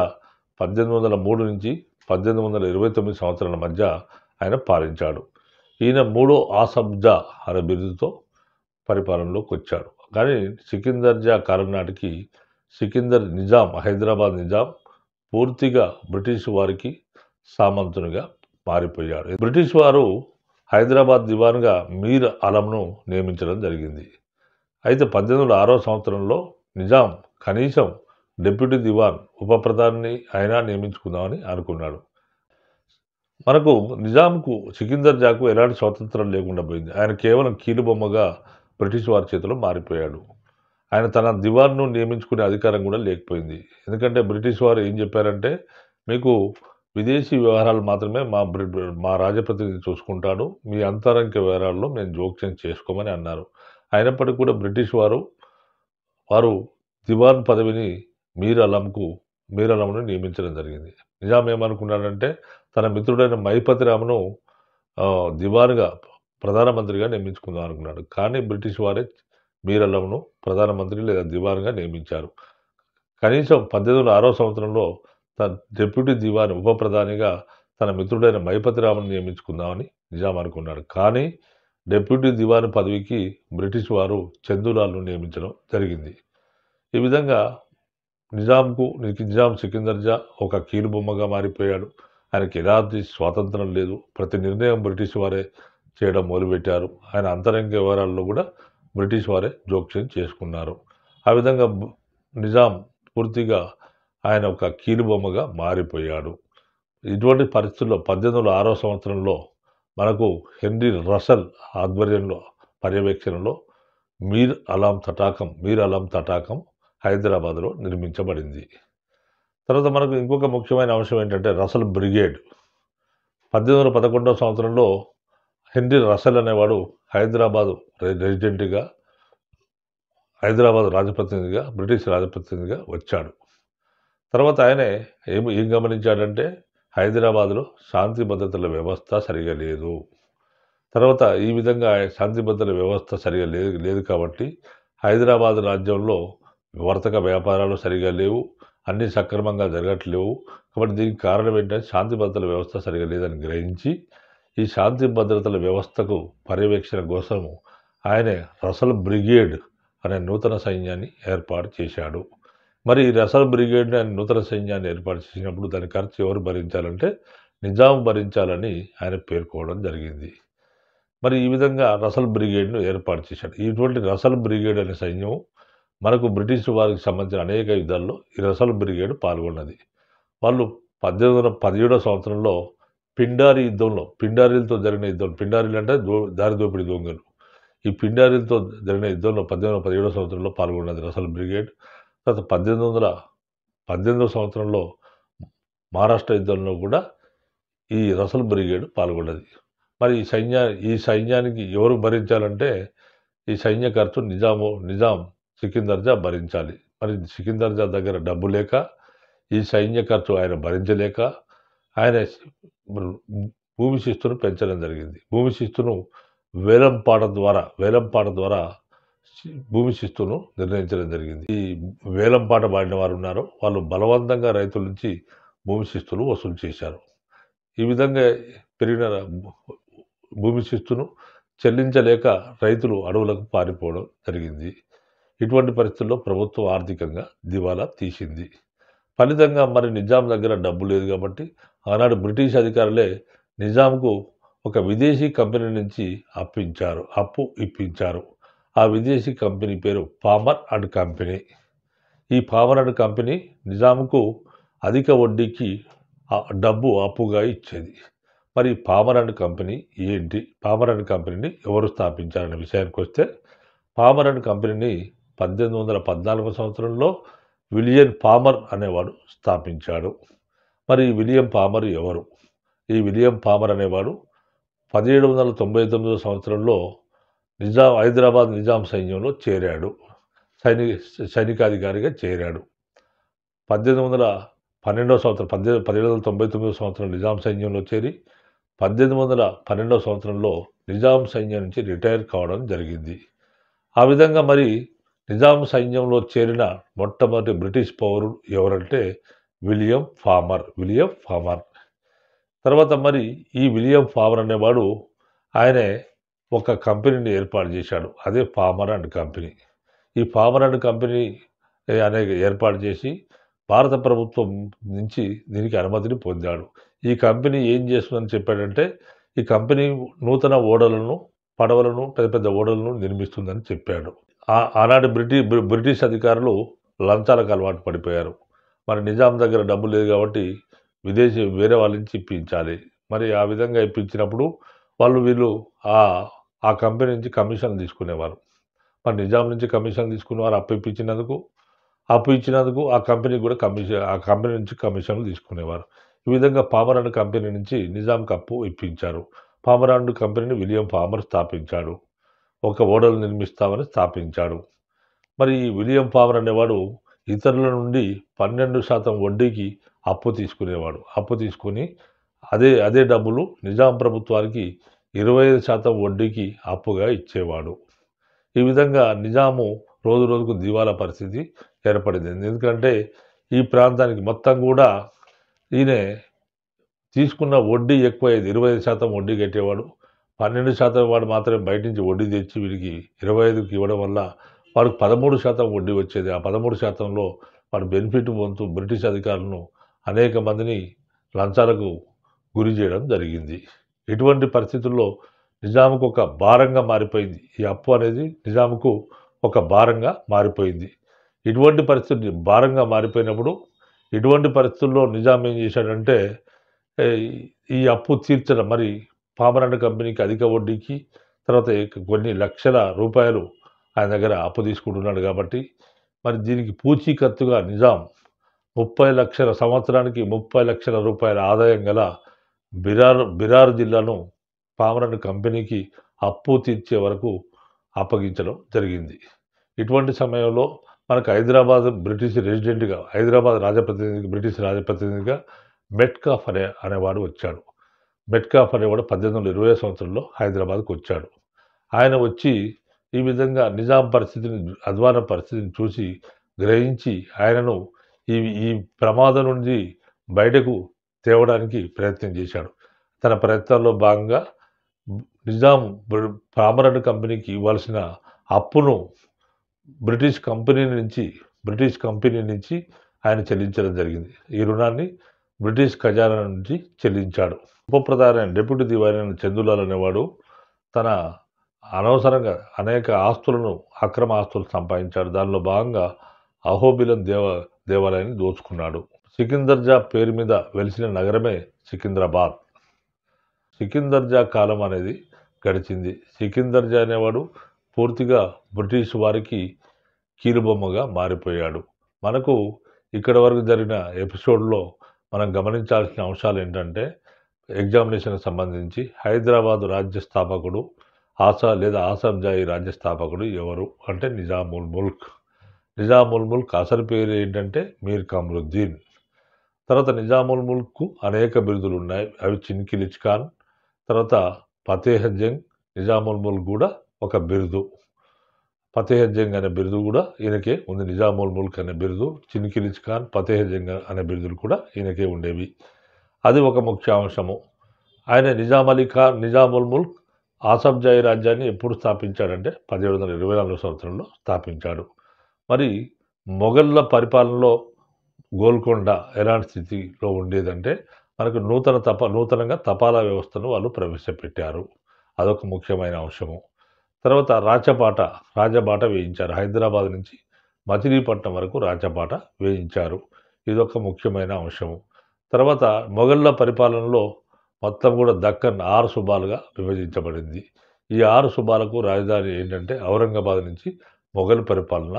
1803 నుంచి 1829 సంవత్సరాల మధ్య ఆయన పాలించాడు. ఈయన 3వ ఆసఫ్ జా అనే బిరుదుతో పరిపాలనలోకి వచ్చాడు. కానీ సికిందర్ జా కాలం నాటికి హైదరాబాద్ నిజాం పూర్తిగా బ్రిటిష్ వారికి సామంతునిగా మారిపోయాడు. బ్రిటిష్ వారు హైదరాబాద్ దివాన్గా మీర్ ఆలంను నియమించడం జరిగింది. అయితే 1806 సంవత్సరంలో నిజాం కనీసం డిప్యూటీ దివాన్ ఉప ప్రధాని అయినా నియమించుకుందామని అనుకున్నాడు. మనకు నిజాంకు సికిందర్ జాకు ఎలాంటి స్వాతంత్రం లేకుండా పోయింది. ఆయన కేవలం కీలుబొమ్మగా బ్రిటిష్ వారి చేతిలో మారిపోయాడు. ఆయన తన దివాన్‌ను నియమించుకునే అధికారం కూడా లేకపోయింది. ఎందుకంటే బ్రిటిష్ వారు ఏం చెప్పారంటే, మీకు విదేశీ వ్యవహారాలు మాత్రమే మా రాజప్రతినిధి చూసుకుంటాడు. మీ అంతరంగ వ్యవహారాల్లో మేము జోక్యం చేసుకోమని అన్నారు. అయినప్పటికీ కూడా బ్రిటిష్ వారు దివాన్ పదవిని మీర్ అలంను నియమించడం జరిగింది. నిజాం ఏమనుకున్నాడంటే, తన మిత్రుడైన మైపతి రామ్‌ను దివాన్‌గా ప్రధానమంత్రిగా నియమించుకుందాం అనుకున్నాడు. కానీ బ్రిటిష్ వారే మీర్ అలంను ప్రధానమంత్రి లేదా దివాన్‌గా నియమించారు. కనీసం 1806 సంవత్సరంలో తన డిప్యూటీ దివాన్ ఉప ప్రధానిగా తన మిత్రుడైన మైపతి రామ్‌ను నియమించుకుందామని నిజాం అనుకున్నాడు. కానీ డిప్యూటీ దివాన్ పదవికి బ్రిటిష్ వారు చందూలాల్‌ను నియమించడం జరిగింది. ఈ విధంగా నిజాం సికిందర్ జా ఒక కీలుబొమ్మగా మారిపోయాడు. ఆయనకి ఎలాంటి స్వాతంత్రం లేదు. ప్రతి నిర్ణయం బ్రిటిష్ వారే చేయడం మొదలుపెట్టారు. ఆయన అంతరంగ వ్యవహారాల్లో కూడా బ్రిటిష్ వారే జోక్యం చేసుకున్నారు. ఆ విధంగా నిజాం పూర్తిగా ఆయన ఒక కీలుబొమ్మగా మారిపోయాడు. ఇటువంటి పరిస్థితుల్లో 1806 సంవత్సరంలో మనకు హెన్రీ రసల్ ఆధ్వర్యంలో పర్యవేక్షణలో మీర్ అలాం తటాకం హైదరాబాద్‌లో నిర్మించబడింది. తర్వాత మనకు ఇంకొక ముఖ్యమైన అంశం ఏంటంటే రసల్ బ్రిగేడ్. 1811 సంవత్సరంలో హెన్రీ రసల్ అనేవాడు హైదరాబాద్ రాజప్రతినిధిగా బ్రిటిష్ రాజప్రతినిధిగా వచ్చాడు. తర్వాత ఆయనే ఏం గమనించాడంటే, హైదరాబాద్‌లో శాంతి భద్రతల వ్యవస్థ సరిగా లేదు. తర్వాత ఈ విధంగా శాంతి భద్రతల వ్యవస్థ సరిగా లేదు కాబట్టి హైదరాబాద్ రాజ్యంలో వర్తక వ్యాపారాలు సరిగా లేవు. అన్నీ సక్రమంగా జరగట్లేవు. కాబట్టి దీనికి కారణం ఏంటంటే శాంతి భద్రతల వ్యవస్థ సరిగా లేదని గ్రహించి, ఈ శాంతి భద్రతల వ్యవస్థకు పర్యవేక్షణ కోసము ఆయనే రసల్ బ్రిగేడ్ అనే నూతన సైన్యాన్ని ఏర్పాటు చేశాడు. మరి ఈ రసల్ బ్రిగేడ్ అనే నూతన సైన్యాన్ని ఏర్పాటు చేసినప్పుడు దాని ఖర్చు ఎవరు భరించాలంటే నిజాం భరించాలని ఆయన పేర్కోవడం జరిగింది. మరి ఈ విధంగా రసల్ బ్రిగేడ్‌ను ఏర్పాటు చేశాడు. ఇటువంటి రసల్ బ్రిగేడ్ అనే సైన్యం మనకు బ్రిటిష్ వారికి సంబంధించిన అనేక యుద్ధాల్లో ఈ రసల్ బ్రిగేడ్ పాల్గొన్నది. వాళ్ళు 1817 సంవత్సరంలో పిండారీలతో జరిగిన యుద్ధం, పిండారీలు అంటే దారి దోపిడీ దొంగలు. ఈ పిండారీలతో జరిగిన యుద్ధంలో 1817 సంవత్సరంలో పాల్గొన్నది రసల్ బ్రిగేడ్. తర్వాత 1818 సంవత్సరంలో మహారాష్ట్ర యుద్ధంలో కూడా ఈ రసల్ బ్రిగేడ్ పాల్గొన్నది. మరి ఈ సైన్యానికి ఎవరు భరించాలంటే, ఈ సైన్య ఖర్చు నిజాం సికిందర్ జా భరించాలి. మరి సికిందర్ జా దగ్గర డబ్బు లేక, ఈ సైన్య ఖర్చు ఆయన భరించలేక, ఆయన భూమి శిస్తును పెంచడం జరిగింది. భూమి శిస్తును వేలంపాట ద్వారా భూమి శిస్తును నిర్ణయించడం జరిగింది. ఈ వేలంపాట పాడిన వారు ఉన్నారో వాళ్ళు బలవంతంగా రైతుల నుంచి భూమి శిస్తులు వసూలు చేశారు. ఈ విధంగా పెరిగిన భూమి శిస్తును చెల్లించలేక రైతులు అడవులకు పారిపోవడం జరిగింది. ఇటువంటి పరిస్థితుల్లో ప్రభుత్వం ఆర్థికంగా దివాలా తీసింది. ఫలితంగా మరి నిజాం దగ్గర డబ్బు లేదు కాబట్టి ఆనాడు బ్రిటిష్ అధికారులే నిజాంకు ఒక విదేశీ కంపెనీ నుంచి అప్పు ఇప్పించారు. ఆ విదేశీ కంపెనీ పేరు పామర్ అండ్ కంపెనీ. ఈ పామర్ అండ్ కంపెనీ నిజాంకు అధిక వడ్డీకి డబ్బు అప్పుగా ఇచ్చేది. మరి పామర్ అండ్ కంపెనీ ఏంటి? పామర్ అండ్ కంపెనీని ఎవరు స్థాపించారనే విషయానికి వస్తే, పామర్ అండ్ కంపెనీని 1814 సంవత్సరంలో విలియం పామర్ అనేవాడు స్థాపించాడు. మరి విలియం పామర్ ఎవరు? ఈ విలియం పామర్ అనేవాడు 1799 సంవత్సరంలో హైదరాబాద్ నిజాం సైన్యంలో చేరాడు. సైనికాధికారిగా చేరాడు. 1799 సంవత్సరం నిజాం సైన్యంలో చేరి 1812 సంవత్సరంలో నిజాం సైన్యం నుంచి రిటైర్ కావడం జరిగింది. ఆ విధంగా మరి నిజాం సైన్యంలో చేరిన మొట్టమొదటి బ్రిటిష్ పౌరుడు ఎవరంటే విలియం ఫామర్. తర్వాత మరి ఈ విలియం ఫామర్ అనేవాడు ఆయనే ఒక కంపెనీని ఏర్పాటు చేశాడు. అదే పామర్ అండ్ కంపెనీ. ఈ పామర్ అండ్ కంపెనీ ఏర్పాటు చేసి భారత ప్రభుత్వం నుంచి దీనికి అనుమతిని పొందాడు. ఈ కంపెనీ ఏం చేస్తుందని చెప్పాడంటే, ఈ కంపెనీ నూతన పడవలను పెద్ద పెద్ద ఓడలను నిర్మిస్తుందని చెప్పాడు. ఆనాటి బ్రిటిష్ అధికారులు లంచాలకు అలవాటు పడిపోయారు. మరి నిజాం దగ్గర డబ్బు లేదు కాబట్టి వేరే వాళ్ళ నుంచి ఇప్పించాలి. మరి ఆ విధంగా ఇప్పించినప్పుడు వీళ్ళు ఆ ఆ కంపెనీ నుంచి కమిషన్ తీసుకునేవారు. మరి నిజాం నుంచి కమిషన్ తీసుకునేవారు అప్పు ఇచ్చినందుకు ఆ కంపెనీ నుంచి కమిషన్లు తీసుకునేవారు. ఈ విధంగా పామర్ అండ్ కంపెనీ నుంచి నిజాంకి అప్పు ఇప్పించారు. పామర్ అండ్ కంపెనీని విలియం పామర్ స్థాపించాడు. ఒక ఓడలు నిర్మిస్తామని స్థాపించాడు. మరి ఈ విలియం పామర్ అనేవాడు ఇతరుల నుండి 12% వడ్డీకి అప్పు తీసుకునేవాడు. అప్పు తీసుకొని అదే డబ్బులు నిజాం ప్రభుత్వానికి 25% వడ్డీకి అప్పుగా ఇచ్చేవాడు. ఈ విధంగా నిజాము రోజు రోజుకు దివాలా పరిస్థితి ఏర్పడింది. ఎందుకంటే ఈ ప్రాంతానికి మొత్తం కూడా ఈయనే తీసుకున్న వడ్డీ ఎక్కువయ్యేది. 25% వడ్డీ కట్టేవాడు. 12% వాడు మాత్రమే బయట నుంచి వడ్డీ తెచ్చి వీడికి 25కి ఇవ్వడం వల్ల వాడికి 13% వడ్డీ వచ్చేది. ఆ 13%లో వాడు బెనిఫిట్ పొందుతూ బ్రిటిష్ అధికారులను అనేక మందిని లంచాలకు గురి చేయడం జరిగింది. ఇటువంటి పరిస్థితుల్లో నిజాంకు ఒక భారంగా మారిపోయింది. ఈ అప్పు అనేది నిజాంకు ఒక భారంగా మారిపోయింది. ఇటువంటి పరిస్థితి భారంగా మారిపోయినప్పుడు ఇటువంటి పరిస్థితుల్లో నిజాం ఏం చేశాడంటే ఈ అప్పు తీర్చడం మరి పామర్ అండ్ కంపెనీకి అధిక వడ్డీకి తర్వాత కొన్ని లక్షల రూపాయలు ఆయన దగ్గర అప్పు తీసుకుంటున్నాడు కాబట్టి మరి దీనికి పూచీకత్తుగా నిజాం 30 లక్షల సంవత్సరానికి 30 లక్షల రూపాయల ఆదాయం గల బిరార్ జిల్లాను పామర్ అండ్ కంపెనీకి అప్పు తీర్చే వరకు అప్పగించడం జరిగింది. ఇటువంటి సమయంలో మనకు హైదరాబాద్ బ్రిటిష్ రాజప్రతినిధిగా మెట్కాఫ్ అనేవాడు వచ్చాడు. మెట్కాఫ్ అనేవాడు 1820 సంవత్సరంలో హైదరాబాద్కు వచ్చాడు. ఆయన వచ్చి ఈ విధంగా నిజాం అధ్వాన పరిస్థితిని చూసి గ్రహించి ఆయనను ఈ ప్రమాదం నుండి బయటకు తేవడానికి ప్రయత్నం చేశాడు. తన ప్రయత్నాల్లో భాగంగా నిజాం పామర్ అండ్ కంపెనీకి ఇవ్వాల్సిన అప్పును బ్రిటిష్ కంపెనీ నుంచి ఆయన చెల్లించడం జరిగింది. ఈ రుణాన్ని బ్రిటిష్ ఖజానా నుంచి చెల్లించాడు. ఉపప్రధాని డిప్యూటీ దివాన్ చందులాల్ అనేవాడు తన అనవసరంగా అనేక అక్రమ ఆస్తులు సంపాదించాడు. దానిలో భాగంగా అహోబిలం దేవాలయాన్ని దోచుకున్నాడు. సికిందర్జా పేరు మీద వెలిసిన నగరమే సికింద్రాబాద్. సికిందర్జా కాలం అనేది గడిచింది. సికిందర్జా అనేవాడు పూర్తిగా బ్రిటిష్ వారికి కీలుబొమ్మగా మారిపోయాడు. మనకు ఇక్కడ వరకు జరిగిన ఎపిసోడ్లో మనం గమనించాల్సిన అంశాలు ఏంటంటే ఎగ్జామినేషన్కి సంబంధించి హైదరాబాద్ రాజ్య స్థాపకుడు ఆసఫ్ జాహీ రాజ్య స్థాపకుడు ఎవరు అంటే నిజాముల్ ముల్క్ అసలు పేరు ఏంటంటే మీర్ కమరుద్దీన్. తర్వాత నిజాముల్ ముల్క్కు అనేక బిరుదులు ఉన్నాయి. అవి చిన్కిలిచ్ ఖాన్, తర్వాత ఫతేహ్ జంగ్. నిజాముల్ ముల్క్ కూడా ఒక బిరుదు. ఫతేహ్ జంగ్ అనే బిరుదు కూడా ఈయనకే ఉంది. నిజాముల్ ముల్క్ అనే బిరుదు, చిన్కిలిచ్ ఖాన్, ఫతేహ్ జంగ్ అనే బిరుదులు కూడా ఈయనకే ఉండేవి. అది ఒక ముఖ్య అంశము. ఆయన నిజాముల్ ముల్క్ ఆసఫ్ జాహీ రాజ్యాన్ని ఎప్పుడు స్థాపించాడంటే 1724 సంవత్సరంలో స్థాపించాడు. మరి మొఘళ్ళ పరిపాలనలో గోల్కొండ ఎలాంటి స్థితిలో ఉండేదంటే మనకు నూతనంగా తపాలా వ్యవస్థను వాళ్ళు ప్రవేశపెట్టారు. అదొక ముఖ్యమైన అంశము. తర్వాత రాజబాట వేయించారు. హైదరాబాద్ నుంచి మచిలీపట్నం వరకు రాజబాట వేయించారు. ఇదొక ముఖ్యమైన అంశము. తర్వాత మొఘళ్ళ పరిపాలనలో మొత్తం కూడా దక్కన్ 6 సుబాలుగా విభజించబడింది. ఈ 6 సుబాలకు రాజధాని ఏంటంటే ఔరంగాబాద్ నుంచి మొఘల్ పరిపాలన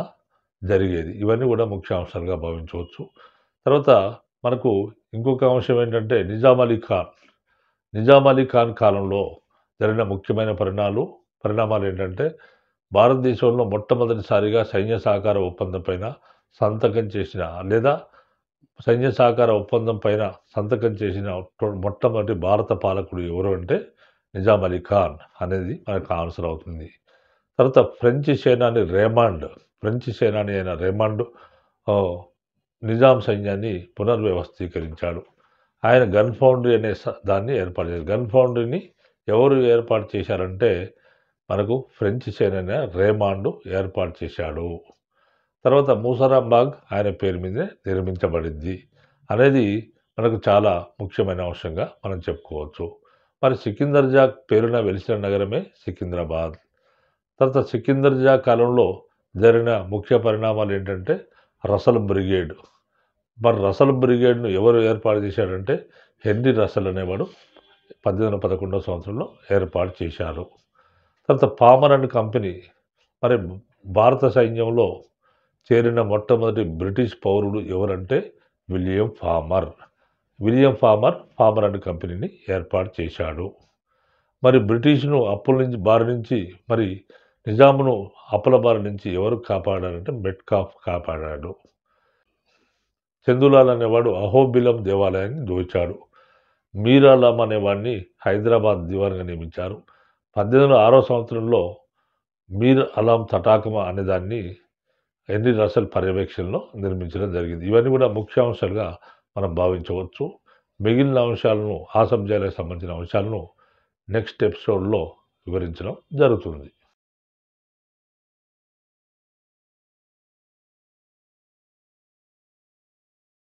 జరిగేది. ఇవన్నీ కూడా ముఖ్య అంశాలుగా భావించవచ్చు. తర్వాత మనకు ఇంకొక అంశం ఏంటంటే నిజాం అలీ ఖాన్ కాలంలో జరిగిన ముఖ్యమైన పరిణామాలు ఏంటంటే భారతదేశంలో మొట్టమొదటిసారిగా సైన్య సహకార ఒప్పందం పైన సంతకం చేసిన మొట్టమొదటి భారత పాలకుడు ఎవరు అంటే నిజాం అలీ ఖాన్ అనేది మనకు ఆన్సర్ అవుతుంది. తర్వాత ఫ్రెంచ్ సేనాని అయిన రేమాండ్ నిజాం సైన్యాన్ని పునర్వ్యవస్థీకరించాడు. ఆయన గన్ ఫౌండరీ అనే దాన్ని ఏర్పాటు చేశారు. గన్ ఫౌండరీని ఎవరు ఏర్పాటు చేశారంటే మనకు ఫ్రెంచ్ సేనాని రేమాండ్ ఏర్పాటు చేశాడు. తర్వాత మూసరాంబాగ్ ఆయన పేరు మీదే నిర్మించబడింది అనేది మనకు చాలా ముఖ్యమైన అంశంగా మనం చెప్పుకోవచ్చు. మరి సికిందర్జా పేరున వెలిసిన నగరమే సికింద్రాబాద్. తర్వాత సికిందర్జా కాలంలో జరిగిన ముఖ్య పరిణామాలు ఏంటంటే రసల్ బ్రిగేడ్ను ఎవరు ఏర్పాటు చేశాడంటే హెన్రీ రసల్ అనేవాడు 1811 సంవత్సరంలో ఏర్పాటు చేశారు. తర్వాత పామర్ అండ్ కంపెనీ మరి భారత సైన్యంలో చేరిన మొట్టమొదటి బ్రిటిష్ పౌరుడు ఎవరంటే విలియం ఫామర్. విలియం ఫామర్ పామర్ అండ్ కంపెనీని ఏర్పాటు చేశాడు. మరి బ్రిటిష్ను బారి నుంచి మరి నిజామును అప్పుల బారి నుంచి ఎవరు కాపాడారంటే మెట్కాఫ్ కాపాడాడు. చందులాల్ అనేవాడు అహోబిలం దేవాలయాన్ని దోచాడు. మీరాలాం అనేవాడిని హైదరాబాద్ దివాన్గా నియమించారు. 1806 సంవత్సరంలో మీర్ అలాం తటాకమా అనేదాన్ని హెన్రీ రసెల్ పర్యవేక్షణలో నిర్మించడం జరిగింది. ఇవన్నీ కూడా ముఖ్యాంశాలుగా మనం భావించవచ్చు. మిగిలిన అంశాలను ఆ సబ్జెక్టులకు సంబంధించిన అంశాలను నెక్స్ట్ ఎపిసోడ్లో వివరించడం జరుగుతుంది.